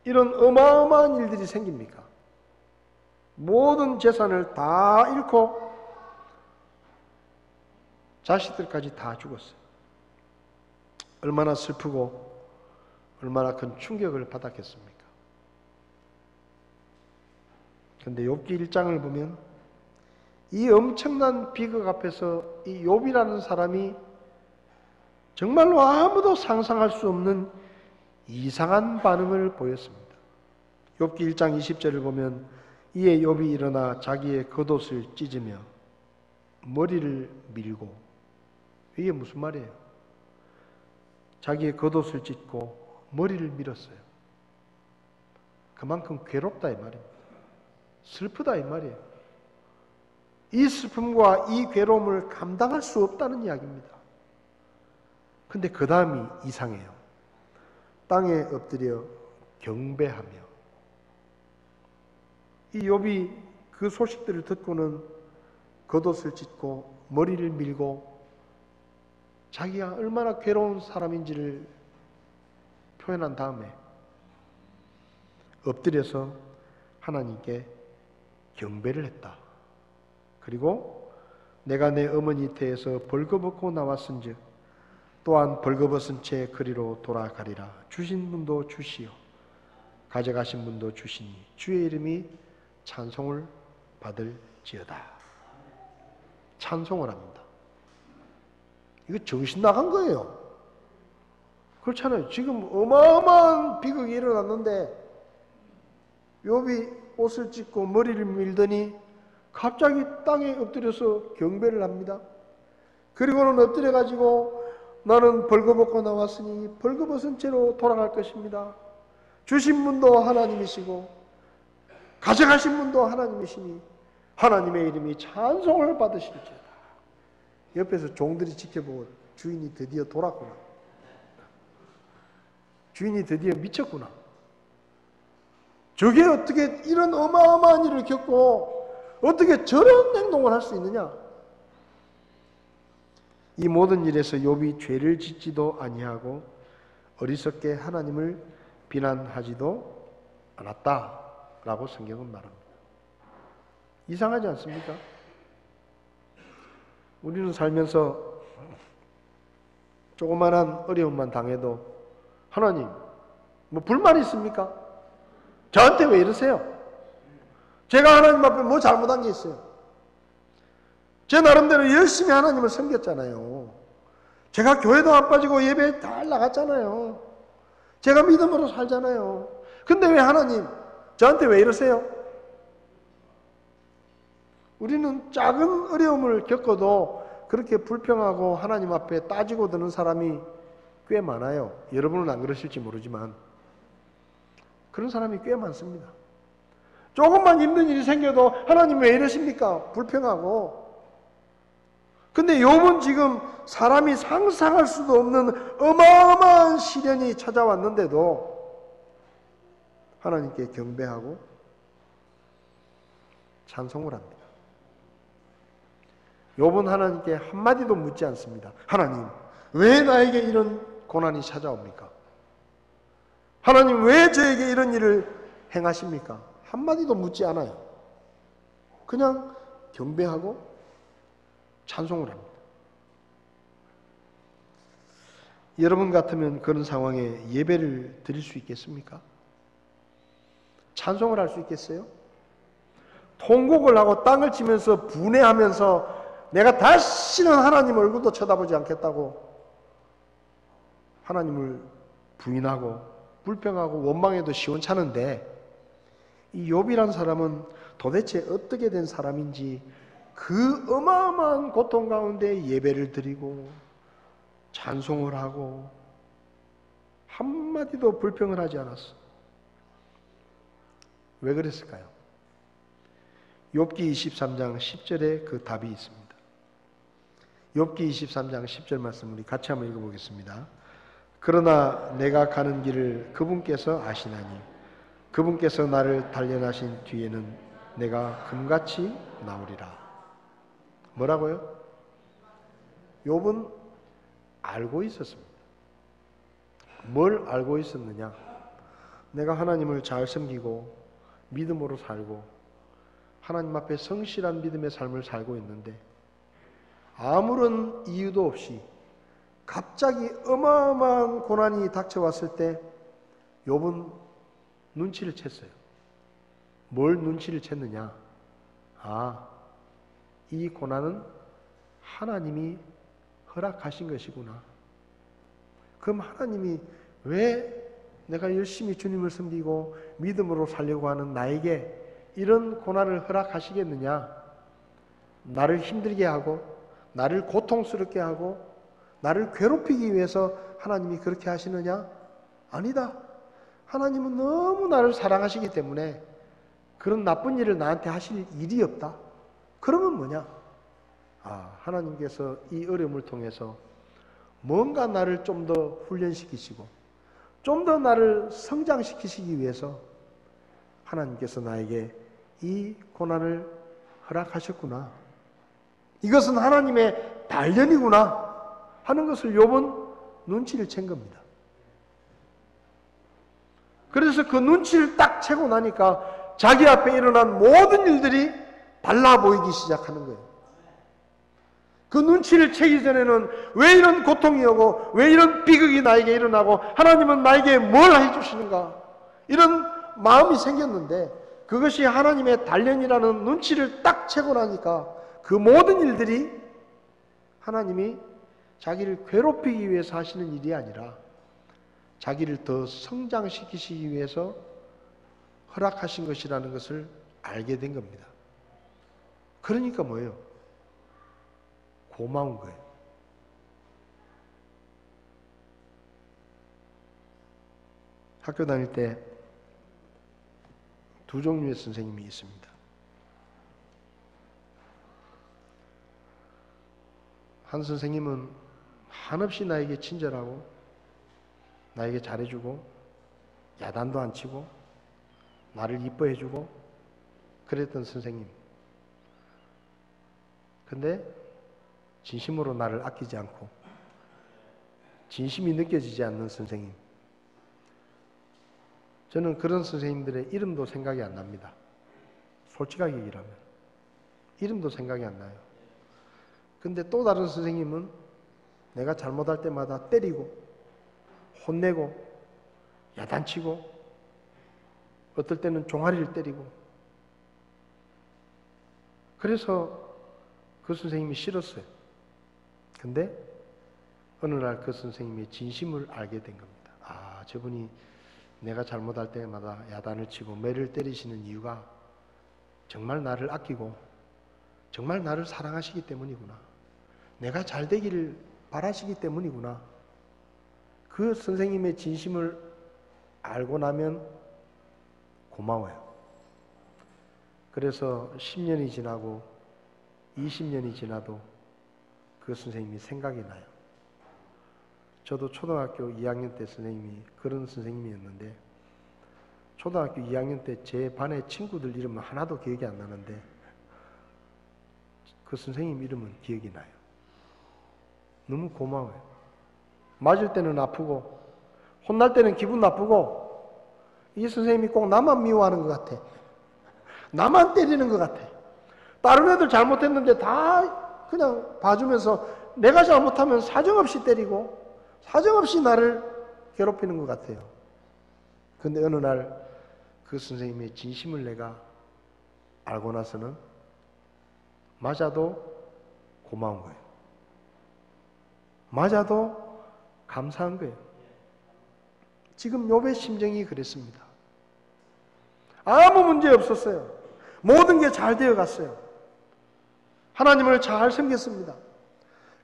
A: 이런 어마어마한 일들이 생깁니까? 모든 재산을 다 잃고 자식들까지 다 죽었어요. 얼마나 슬프고 얼마나 큰 충격을 받았겠습니까? 그런데 욥기 1장을 보면 이 엄청난 비극 앞에서 이 욥이라는 사람이 정말로 아무도 상상할 수 없는 이상한 반응을 보였습니다. 욥기 1장 20절을 보면 이에 욥이 일어나 자기의 겉옷을 찢으며 머리를 밀고, 이게 무슨 말이에요? 자기의 겉옷을 찢고 머리를 밀었어요. 그만큼 괴롭다 이 말입니다. 슬프다 이 말이에요. 이 슬픔과 이 괴로움을 감당할 수 없다는 이야기입니다. 근데 그 다음이 이상해요. 땅에 엎드려 경배하며. 이 욥이 그 소식들을 듣고는 겉옷을 찢고 머리를 밀고 자기가 얼마나 괴로운 사람인지를 표현한 다음에 엎드려서 하나님께 경배를 했다. 그리고 내가 내 어머니 태에서 벌거벗고 나왔은즉 또한 벌거벗은 채 그리로 돌아가리라. 주신 분도 주시오 가져가신 분도 주시니 주의 이름이 찬송을 받을지어다. 찬송을 합니다. 이거 정신 나간 거예요. 그렇잖아요. 지금 어마어마한 비극이 일어났는데 욥이 옷을 찢고 머리를 밀더니 갑자기 땅에 엎드려서 경배를 합니다. 그리고는 엎드려가지고 나는 벌거벗고 나왔으니 벌거벗은 채로 돌아갈 것입니다. 주신 분도 하나님이시고 가져가신 분도 하나님이시니 하나님의 이름이 찬송을 받으실지어다. 옆에서 종들이 지켜보고 주인이 드디어 돌았구나. 주인이 드디어 미쳤구나. 저게 어떻게 이런 어마어마한 일을 겪고 어떻게 저런 행동을 할 수 있느냐? 이 모든 일에서 욥이 죄를 짓지도 아니하고 어리석게 하나님을 비난하지도 않았다라고 성경은 말합니다. 이상하지 않습니까? 우리는 살면서 조그만한 어려움만 당해도 하나님 뭐 불만 있습니까? 저한테 왜 이러세요? 제가 하나님 앞에 뭐 잘못한 게 있어요? 제 나름대로 열심히 하나님을 섬겼잖아요. 제가 교회도 안 빠지고 예배 다 나갔잖아요. 제가 믿음으로 살잖아요. 근데 왜 하나님 저한테 왜 이러세요? 우리는 작은 어려움을 겪어도 그렇게 불평하고 하나님 앞에 따지고 드는 사람이 꽤 많아요. 여러분은 안 그러실지 모르지만 그런 사람이 꽤 많습니다. 조금만 힘든 일이 생겨도 하나님 왜 이러십니까? 불평하고 근데 욥은 지금 사람이 상상할 수도 없는 어마어마한 시련이 찾아왔는데도 하나님께 경배하고 찬송을 합니다. 욥은 하나님께 한마디도 묻지 않습니다. 하나님, 왜 나에게 이런 고난이 찾아옵니까? 하나님, 왜 저에게 이런 일을 행하십니까? 한마디도 묻지 않아요. 그냥 경배하고 찬송을 합니다. 여러분 같으면 그런 상황에 예배를 드릴 수 있겠습니까? 찬송을 할 수 있겠어요? 통곡을 하고 땅을 치면서 분해하면서 내가 다시는 하나님 얼굴도 쳐다보지 않겠다고 하나님을 부인하고 불평하고 원망해도 시원찮은데, 이 욥이란 사람은 도대체 어떻게 된 사람인지 그 어마어마한 고통 가운데 예배를 드리고 찬송을 하고 한마디도 불평을 하지 않았어. 왜 그랬을까요? 욥기 23장 10절에 그 답이 있습니다. 욥기 23장 10절 말씀 우리 같이 한번 읽어보겠습니다. 그러나 내가 가는 길을 그분께서 아시나니 그분께서 나를 단련하신 뒤에는 내가 금같이 나오리라. 뭐라고요? 욥은 알고 있었습니다. 뭘 알고 있었느냐? 내가 하나님을 잘 섬기고 믿음으로 살고 하나님 앞에 성실한 믿음의 삶을 살고 있는데 아무런 이유도 없이 갑자기 어마어마한 고난이 닥쳐왔을 때 욥은 눈치를 챘어요. 뭘 눈치를 챘느냐? 아, 이 고난은 하나님이 허락하신 것이구나. 그럼 하나님이 왜 내가 열심히 주님을 섬기고 믿음으로 살려고 하는 나에게 이런 고난을 허락하시겠느냐? 나를 힘들게 하고 나를 고통스럽게 하고 나를 괴롭히기 위해서 하나님이 그렇게 하시느냐? 아니다. 하나님은 너무 나를 사랑하시기 때문에 그런 나쁜 일을 나한테 하실 일이 없다. 그러면 뭐냐? 아, 하나님께서 이 어려움을 통해서 뭔가 나를 좀 더 훈련시키시고 좀 더 나를 성장시키시기 위해서 하나님께서 나에게 이 고난을 허락하셨구나. 이것은 하나님의 단련이구나 하는 것을 욥은 눈치를 챈 겁니다. 그래서 그 눈치를 딱 채고 나니까 자기 앞에 일어난 모든 일들이 달라 보이기 시작하는 거예요. 그 눈치를 채기 전에는 왜 이런 고통이 오고 왜 이런 비극이 나에게 일어나고 하나님은 나에게 뭘 해주시는가 이런 마음이 생겼는데, 그것이 하나님의 단련이라는 눈치를 딱 채고 나니까 그 모든 일들이 하나님이 자기를 괴롭히기 위해서 하시는 일이 아니라 자기를 더 성장시키시기 위해서 허락하신 것이라는 것을 알게 된 겁니다. 그러니까 뭐예요? 고마운 거예요. 학교 다닐 때 두 종류의 선생님이 있습니다. 한 선생님은 한없이 나에게 친절하고 나에게 잘해주고 야단도 안 치고 나를 이뻐해주고 그랬던 선생님. 근데 진심으로 나를 아끼지 않고 진심이 느껴지지 않는 선생님. 저는 그런 선생님들의 이름도 생각이 안 납니다. 솔직하게 얘기하면 이름도 생각이 안 나요. 근데 또 다른 선생님은 내가 잘못할 때마다 때리고 혼내고 야단치고 어떨 때는 종아리를 때리고, 그래서 그 선생님이 싫었어요. 근데 어느 날 그 선생님의 진심을 알게 된 겁니다. 아, 저분이 내가 잘못할 때마다 야단을 치고 매를 때리시는 이유가 정말 나를 아끼고 정말 나를 사랑하시기 때문이구나. 내가 잘 되기를 바라시기 때문이구나. 그 선생님의 진심을 알고 나면 고마워요. 그래서 10년이 지나고 20년이 지나도 그 선생님이 생각이 나요. 저도 초등학교 2학년 때 선생님이 그런 선생님이었는데, 초등학교 2학년 때 제 반의 친구들 이름은 하나도 기억이 안 나는데 그 선생님 이름은 기억이 나요. 너무 고마워요. 맞을 때는 아프고 혼날 때는 기분 나쁘고, 이 선생님이 꼭 나만 미워하는 것 같아. 나만 때리는 것 같아. 다른 애들 잘못했는데 다 그냥 봐주면서 내가 잘못하면 사정없이 때리고 사정없이 나를 괴롭히는 것 같아요. 근데 어느 날 그 선생님의 진심을 내가 알고 나서는 맞아도 고마운 거예요. 맞아도 감사한 거예요. 지금 욥의 심정이 그랬습니다. 아무 문제 없었어요. 모든 게 잘 되어 갔어요. 하나님을 잘 섬겼습니다.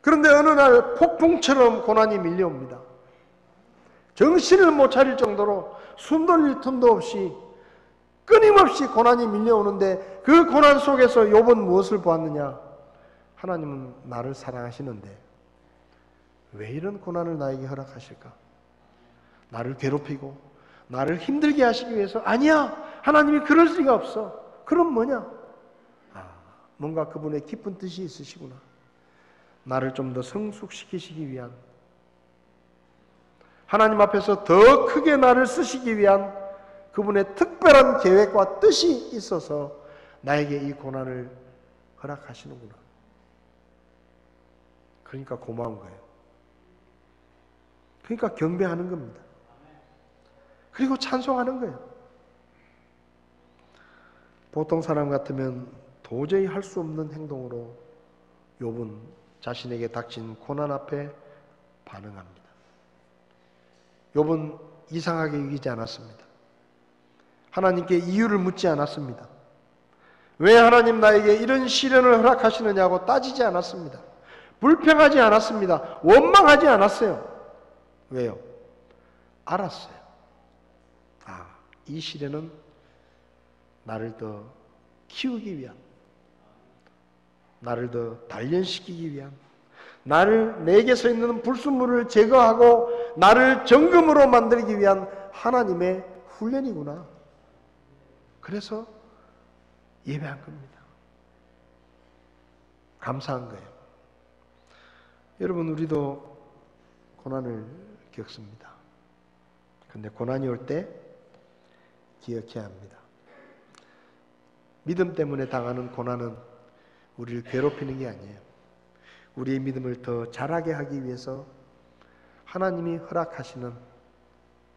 A: 그런데 어느 날 폭풍처럼 고난이 밀려옵니다. 정신을 못 차릴 정도로 숨 돌릴 틈도 없이 끊임없이 고난이 밀려오는데, 그 고난 속에서 욥은 무엇을 보았느냐? 하나님은 나를 사랑하시는데 왜 이런 고난을 나에게 허락하실까? 나를 괴롭히고 나를 힘들게 하시기 위해서? 아니야! 하나님이 그럴 리가 없어. 그럼 뭐냐? 뭔가 그분의 깊은 뜻이 있으시구나. 나를 좀 더 성숙시키시기 위한, 하나님 앞에서 더 크게 나를 쓰시기 위한 그분의 특별한 계획과 뜻이 있어서 나에게 이 고난을 허락하시는구나. 그러니까 고마운 거예요. 그러니까 경배하는 겁니다. 그리고 찬송하는 거예요. 보통 사람 같으면 도저히 할 수 없는 행동으로 욥은 자신에게 닥친 고난 앞에 반응합니다. 욥은 이상하게 여기지 않았습니다. 하나님께 이유를 묻지 않았습니다. 왜 하나님 나에게 이런 시련을 허락하시느냐고 따지지 않았습니다. 불평하지 않았습니다. 원망하지 않았어요. 왜요? 알았어요. 이 시련은 나를 더 키우기 위한, 나를 더 단련시키기 위한, 내게 서 있는 불순물을 제거하고 나를 정금으로 만들기 위한 하나님의 훈련이구나. 그래서 예배한 겁니다. 감사한 거예요. 여러분, 우리도 고난을 겪습니다. 그런데 고난이 올 때 기억해야 합니다. 믿음 때문에 당하는 고난은 우리를 괴롭히는 게 아니에요. 우리의 믿음을 더 자라게 하기 위해서 하나님이 허락하시는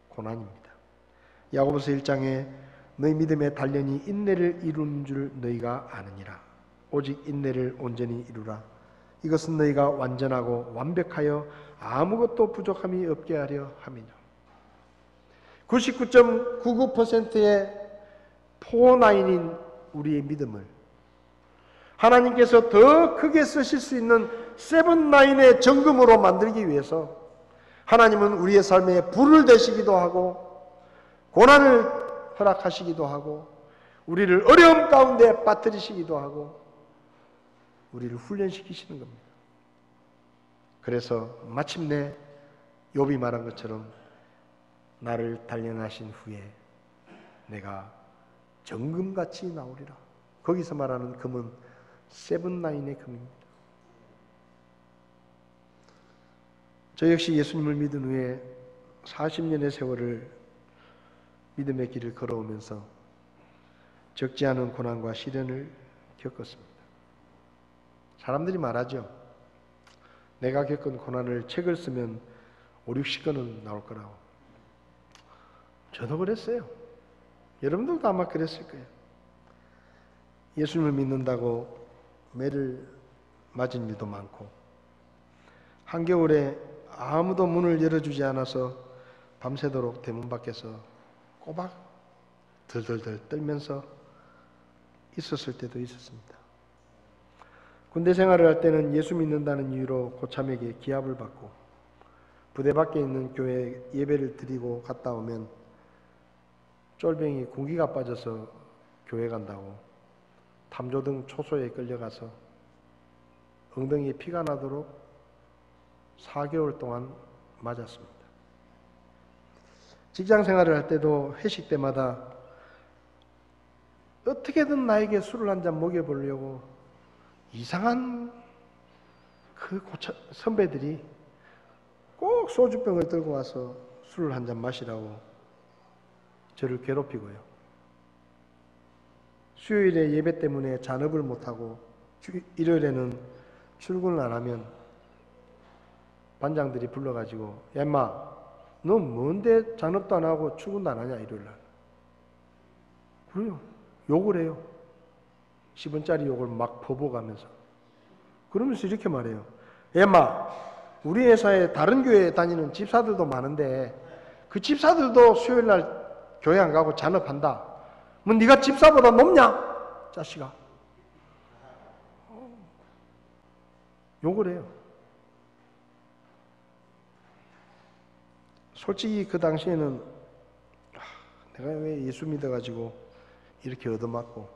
A: 고난입니다. 야고보서 1장에 너희 믿음의 단련이 인내를 이루는 줄 너희가 아느니라. 오직 인내를 온전히 이루라. 이것은 너희가 완전하고 완벽하여 아무것도 부족함이 없게 하려 함이냐. 99.99%의 포나인인 우리의 믿음을 하나님께서 더 크게 쓰실 수 있는 세븐나인의 정금으로 만들기 위해서 하나님은 우리의 삶에 불을 대시기도 하고 고난을 허락하시기도 하고 우리를 어려움 가운데 빠뜨리시기도 하고 우리를 훈련시키시는 겁니다. 그래서 마침내 욥이 말한 것처럼 나를 단련하신 후에 내가 정금같이 나오리라. 거기서 말하는 금은 세븐나인의 금입니다. 저 역시 예수님을 믿은 후에 40년의 세월을 믿음의 길을 걸어오면서 적지 않은 고난과 시련을 겪었습니다. 사람들이 말하죠. 내가 겪은 고난을 책을 쓰면 5, 60권은 나올 거라고. 저도 그랬어요. 여러분들도 아마 그랬을 거예요. 예수님을 믿는다고 매를 맞은 일도 많고, 한겨울에 아무도 문을 열어주지 않아서 밤새도록 대문 밖에서 꼬박 덜덜덜 떨면서 있었을 때도 있었습니다. 군대 생활을 할 때는 예수 믿는다는 이유로 고참에게 기합을 받고 부대 밖에 있는 교회에 예배를 드리고 갔다 오면 쫄병이 공기가 빠져서 교회 간다고 탐조등 초소에 끌려가서 엉덩이에 피가 나도록 4개월 동안 맞았습니다. 직장 생활을 할 때도 회식 때마다 어떻게든 나에게 술을 한 잔 먹여보려고 이상한 그 선배들이 꼭 소주병을 들고 와서 술을 한 잔 마시라고 저를 괴롭히고요. 수요일에 예배 때문에 잔업을 못하고 일요일에는 출근을 안 하면 반장들이 불러가지고 야 인마 너 뭔데 잔업도 안 하고 출근도 안 하냐 일요일날. 그래요. 욕을 해요. 10원짜리 욕을 막 퍼부어가면서. 그러면서 이렇게 말해요. 야 인마 우리 회사에 다른 교회에 다니는 집사들도 많은데 그 집사들도 수요일날 교회 안 가고 잔업한다. 뭐 네가 집사보다 높냐? 자식아. 욕을 해요. 솔직히 그 당시에는 내가 왜 예수 믿어가지고 이렇게 얻어맞고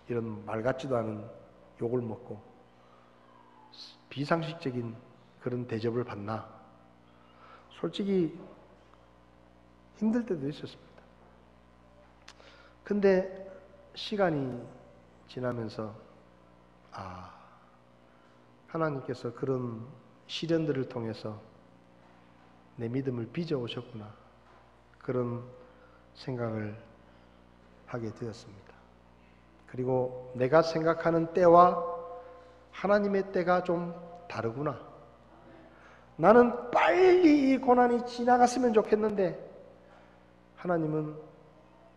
A: 이런 말 같지도 않은 욕을 먹고 비상식적인 그런 대접을 받나? 솔직히 힘들 때도 있었습니다. 근데 시간이 지나면서 하나님께서 그런 시련들을 통해서 내 믿음을 빚어오셨구나. 그런 생각을 하게 되었습니다. 그리고 내가 생각하는 때와 하나님의 때가 좀 다르구나. 나는 빨리 이 고난이 지나갔으면 좋겠는데 하나님은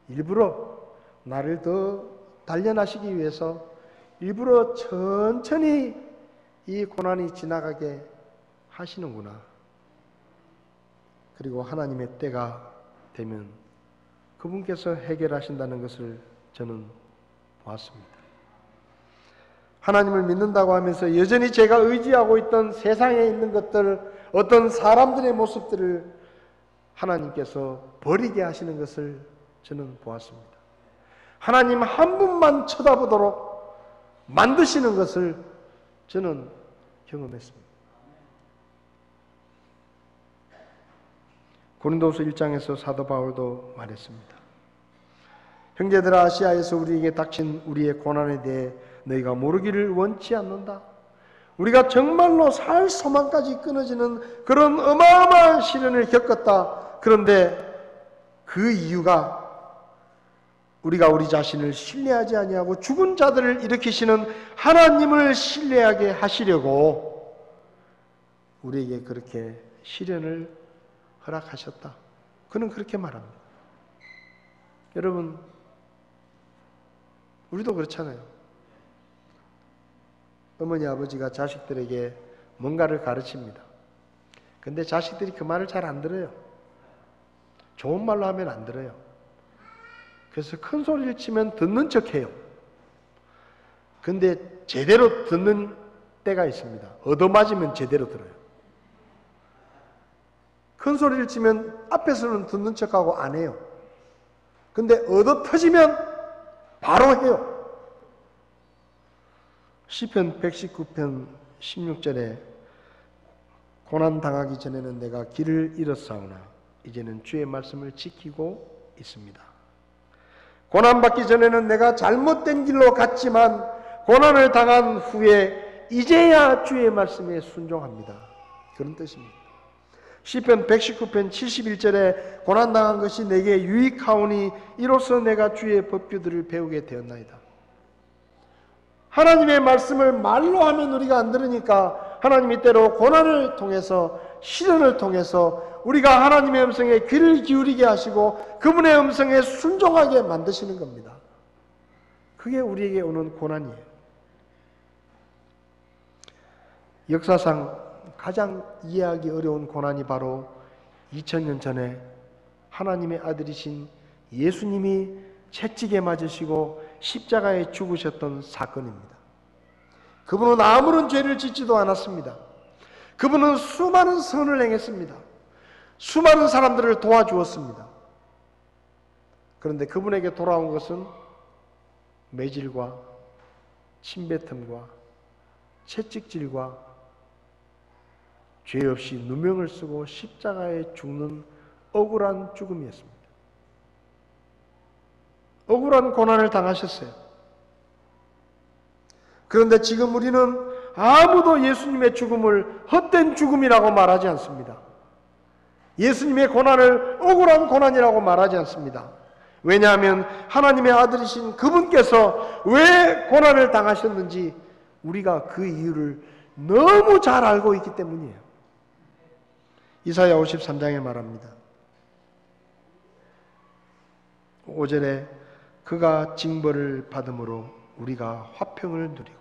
A: 일부러 나를 더 단련하시기 위해서 일부러 천천히 이 고난이 지나가게 하시는구나. 그리고 하나님의 때가 되면 그분께서 해결하신다는 것을 저는 보았습니다. 하나님을 믿는다고 하면서 여전히 제가 의지하고 있던 세상에 있는 것들, 어떤 사람들의 모습들을 하나님께서 버리게 하시는 것을 저는 보았습니다. 하나님 한 분만 쳐다보도록 만드시는 것을 저는 경험했습니다. 고린도후서 1장에서 사도 바울도 말했습니다. 형제들아 아시아에서 우리에게 닥친 우리의 고난에 대해 너희가 모르기를 원치 않는다. 우리가 정말로 살 소망까지 끊어지는 그런 어마어마한 시련을 겪었다. 그런데 그 이유가 우리가 우리 자신을 신뢰하지 아니하고 죽은 자들을 일으키시는 하나님을 신뢰하게 하시려고 우리에게 그렇게 시련을 허락하셨다. 그는 그렇게 말합니다. 여러분, 우리도 그렇잖아요. 어머니 아버지가 자식들에게 뭔가를 가르칩니다. 근데 자식들이 그 말을 잘 안 들어요. 좋은 말로 하면 안 들어요. 그래서 큰 소리를 치면 듣는 척해요. 근데 제대로 듣는 때가 있습니다. 얻어맞으면 제대로 들어요. 큰 소리를 치면 앞에서는 듣는 척하고 안 해요. 근데 얻어 터지면 바로 해요. 시편 119편 16절에 고난당하기 전에는 내가 길을 잃었사오나 이제는 주의 말씀을 지키고 있습니다. 고난받기 전에는 내가 잘못된 길로 갔지만 고난을 당한 후에 이제야 주의 말씀에 순종합니다. 그런 뜻입니다. 시편 119편 71절에 고난당한 것이 내게 유익하오니 이로써 내가 주의 법규들을 배우게 되었나이다. 하나님의 말씀을 말로 하면 우리가 안 들으니까 하나님이 때로 고난을 통해서 시련을 통해서 우리가 하나님의 음성에 귀를 기울이게 하시고 그분의 음성에 순종하게 만드시는 겁니다. 그게 우리에게 오는 고난이에요. 역사상 가장 이해하기 어려운 고난이 바로 2000년 전에 하나님의 아들이신 예수님이 채찍에 맞으시고 십자가에 죽으셨던 사건입니다. 그분은 아무런 죄를 짓지도 않았습니다. 그분은 수많은 선을 행했습니다. 수많은 사람들을 도와주었습니다. 그런데 그분에게 돌아온 것은 매질과 침뱉음과 채찍질과 죄 없이 누명을 쓰고 십자가에 죽는 억울한 죽음이었습니다. 억울한 고난을 당하셨어요. 그런데 지금 우리는 아무도 예수님의 죽음을 헛된 죽음이라고 말하지 않습니다. 예수님의 고난을 억울한 고난이라고 말하지 않습니다. 왜냐하면 하나님의 아들이신 그분께서 왜 고난을 당하셨는지 우리가 그 이유를 너무 잘 알고 있기 때문이에요. 이사야 53장에 말합니다. 5절에 그가 징벌을 받음으로 우리가 화평을 누리고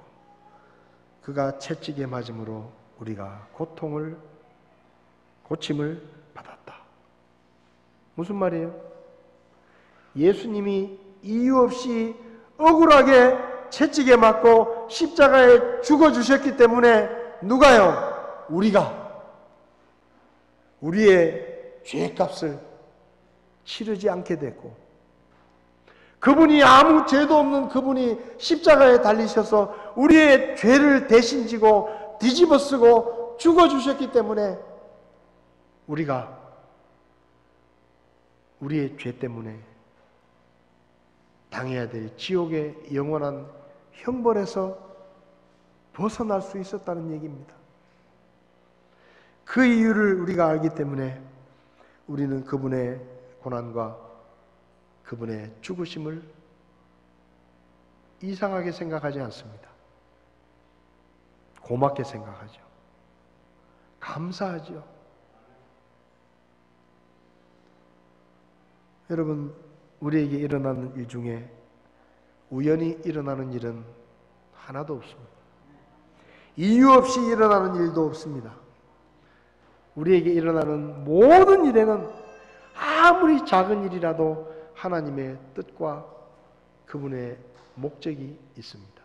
A: 그가 채찍에 맞음으로 우리가 고침을 받았다. 무슨 말이에요? 예수님이 이유 없이 억울하게 채찍에 맞고 십자가에 죽어주셨기 때문에 누가요? 우리가 우리의 죄값을 치르지 않게 됐고 그분이 아무 죄도 없는 그분이 십자가에 달리셔서 우리의 죄를 대신 지고 뒤집어 쓰고 죽어주셨기 때문에 우리가 우리의 죄 때문에 당해야 될 지옥의 영원한 형벌에서 벗어날 수 있었다는 얘기입니다. 그 이유를 우리가 알기 때문에 우리는 그분의 고난과 그분의 죽으심을 이상하게 생각하지 않습니다. 고맙게 생각하죠. 감사하죠. 여러분, 우리에게 일어나는 일 중에 우연히 일어나는 일은 하나도 없습니다. 이유 없이 일어나는 일도 없습니다. 우리에게 일어나는 모든 일에는 아무리 작은 일이라도 하나님의 뜻과 그분의 목적이 있습니다.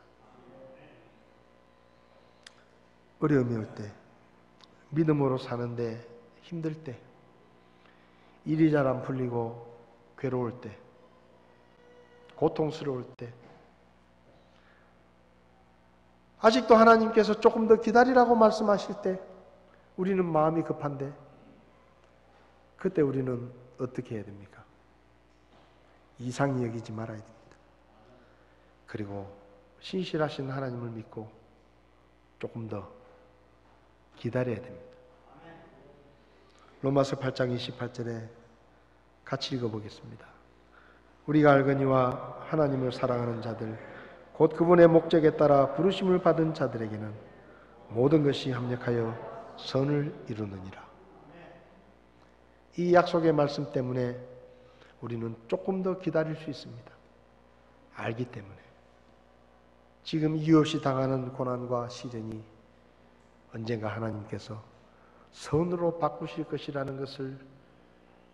A: 어려움이 올 때, 믿음으로 사는데 힘들 때, 일이 잘 안 풀리고 괴로울 때, 고통스러울 때, 아직도 하나님께서 조금 더 기다리라고 말씀하실 때 우리는 마음이 급한데 그때 우리는 어떻게 해야 됩니까? 이상히 여기지 말아야 됩니다. 그리고 신실하신 하나님을 믿고 조금 더 기다려야 됩니다. 로마서 8장 28절에 같이 읽어보겠습니다. 우리가 알거니와 하나님을 사랑하는 자들 곧 그분의 목적에 따라 부르심을 받은 자들에게는 모든 것이 합력하여 선을 이루느니라. 이 약속의 말씀 때문에 우리는 조금 더 기다릴 수 있습니다. 알기 때문에. 지금 이유 없이 당하는 고난과 시련이 언젠가 하나님께서 선으로 바꾸실 것이라는 것을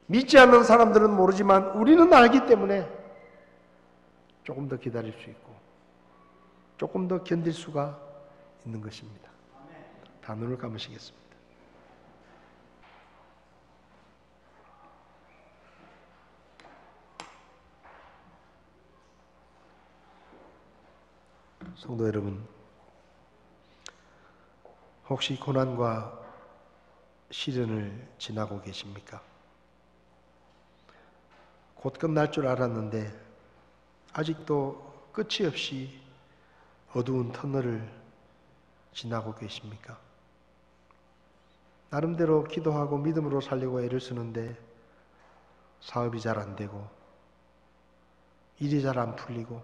A: 믿지 않는 사람들은 모르지만 우리는 알기 때문에 조금 더 기다릴 수 있고 조금 더 견딜 수가 있는 것입니다. 다 눈을 감으시겠습니다. 성도 여러분, 혹시 고난과 시련을 지나고 계십니까? 곧 끝날 줄 알았는데 아직도 끝이 없이 어두운 터널을 지나고 계십니까? 나름대로 기도하고 믿음으로 살려고 애를 쓰는데 사업이 잘 안 되고 일이 잘 안 풀리고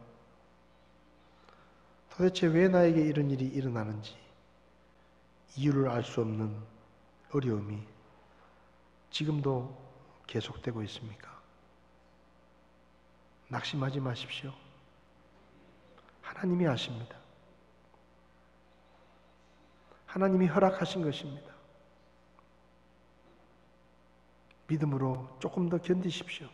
A: 도대체 왜 나에게 이런 일이 일어나는지 이유를 알 수 없는 어려움이 지금도 계속되고 있습니까? 낙심하지 마십시오. 하나님이 아십니다. 하나님이 허락하신 것입니다. 믿음으로 조금 더 견디십시오.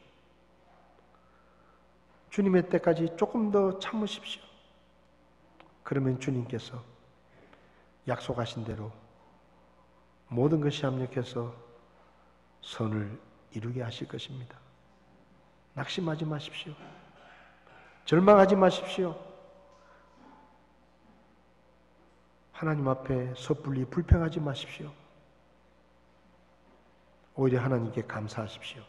A: 주님의 때까지 조금 더 참으십시오. 그러면 주님께서 약속하신 대로 모든 것이 합력해서 선을 이루게 하실 것입니다. 낙심하지 마십시오. 절망하지 마십시오. 하나님 앞에 섣불리 불평하지 마십시오. 오히려 하나님께 감사하십시오.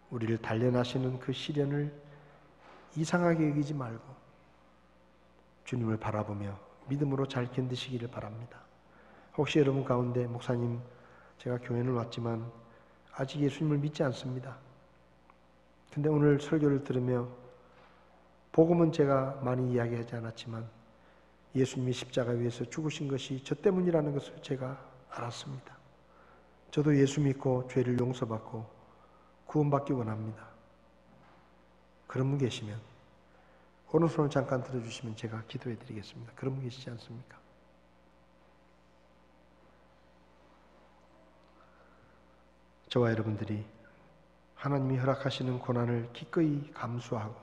A: 우리를 단련하시는 그 시련을 이상하게 여기지 말고 주님을 바라보며 믿음으로 잘 견디시기를 바랍니다. 혹시 여러분 가운데 목사님, 제가 교회는 왔지만 아직 예수님을 믿지 않습니다. 근데 오늘 설교를 들으며 복음은 제가 많이 이야기하지 않았지만 예수님이 십자가 위에서 죽으신 것이 저 때문이라는 것을 제가 알았습니다. 저도 예수 믿고 죄를 용서받고 구원받기 원합니다. 그런 분 계시면 오른손을 잠깐 들어주시면 제가 기도해 드리겠습니다. 그런 분 계시지 않습니까? 저와 여러분들이 하나님이 허락하시는 고난을 기꺼이 감수하고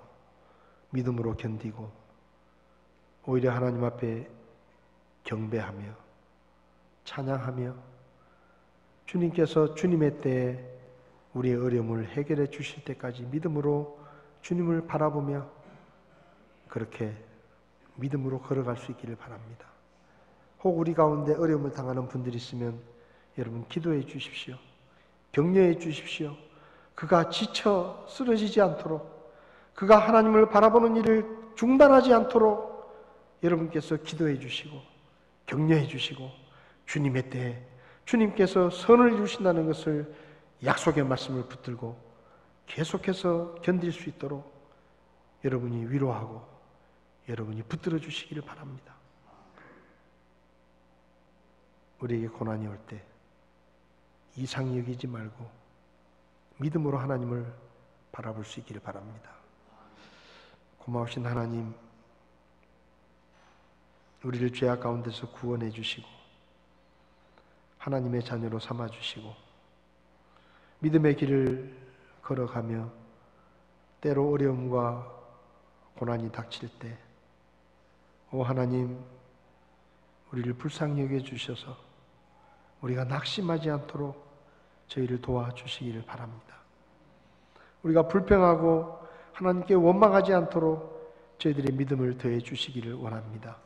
A: 믿음으로 견디고 오히려 하나님 앞에 경배하며 찬양하며 주님께서 주님의 때에 우리의 어려움을 해결해 주실 때까지 믿음으로 주님을 바라보며 그렇게 믿음으로 걸어갈 수 있기를 바랍니다. 혹 우리 가운데 어려움을 당하는 분들이 있으면 여러분 기도해 주십시오. 격려해 주십시오. 그가 지쳐 쓰러지지 않도록, 그가 하나님을 바라보는 일을 중단하지 않도록 여러분께서 기도해 주시고 격려해 주시고 주님의 때에 주님께서 선을 이루신다는 것을 약속의 말씀을 붙들고 계속해서 견딜 수 있도록 여러분이 위로하고 여러분이 붙들어 주시기를 바랍니다. 우리에게 고난이 올 때 이상히 여기지 말고 믿음으로 하나님을 바라볼 수 있기를 바랍니다. 고마우신 하나님, 우리를 죄악 가운데서 구원해 주시고 하나님의 자녀로 삼아 주시고 믿음의 길을 걸어가며 때로 어려움과 고난이 닥칠 때 오 하나님, 우리를 불쌍히 여겨 주셔서 우리가 낙심하지 않도록 저희를 도와주시기를 바랍니다. 우리가 불평하고 하나님께 원망하지 않도록 저희들의 믿음을 더해 주시기를 원합니다.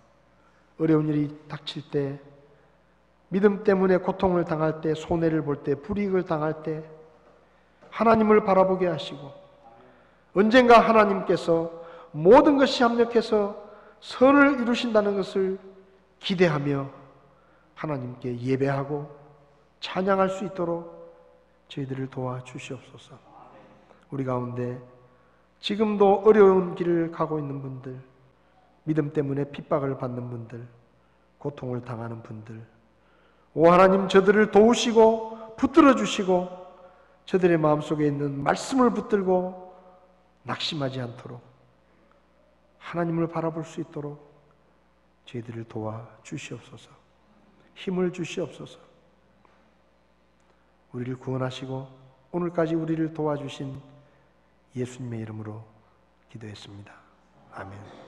A: 어려운 일이 닥칠 때, 믿음 때문에 고통을 당할 때, 손해를 볼 때, 불이익을 당할 때 하나님을 바라보게 하시고 언젠가 하나님께서 모든 것이 합력해서 선을 이루신다는 것을 기대하며 하나님께 예배하고 찬양할 수 있도록 저희들을 도와주시옵소서. 우리 가운데 지금도 어려운 길을 가고 있는 분들, 믿음 때문에 핍박을 받는 분들, 고통을 당하는 분들, 오 하나님, 저들을 도우시고 붙들어 주시고 저들의 마음속에 있는 말씀을 붙들고 낙심하지 않도록 하나님을 바라볼 수 있도록 저희들을 도와주시옵소서. 힘을 주시옵소서. 우리를 구원하시고 오늘까지 우리를 도와주신 예수님의 이름으로 기도했습니다. 아멘.